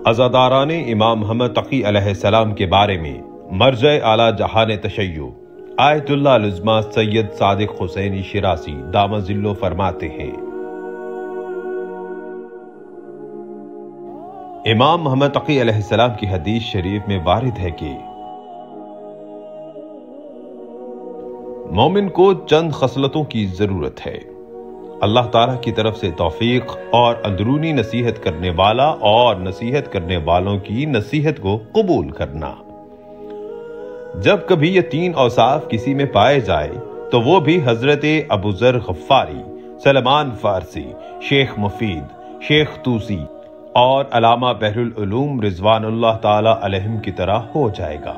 अज़ादाराने इमाम मोहम्मद तक़ी अलैहिस्सलाम के बारे में मर्ज़े आला जहान तशय्युअ आयतुल्लाह अल-उज़्मा सैयद सादिक हुसैनी शिराज़ी दामजिल्लो फरमाते हैं, इमाम मोहम्मद तक़ी अलैहिस्सलाम की हदीस शरीफ में वारिद है कि मोमिन को चंद खसलतों की जरूरत है। अल्लाह ताला की तरफ से तौफीक और अंदरूनी नसीहत करने वाला और नसीहत करने वालों की नसीहत को कबूल करना। जब कभी ये तीन औसाफ किसी में पाए जाए तो वो भी हजरत अबू ज़र गफ़ारी, सलमान फारसी, शेख मुफीद, शेख तूसी और अलामा बहरुल उलूम रिज़वानुल्लाह ताला अलैहिम की तरह हो जाएगा।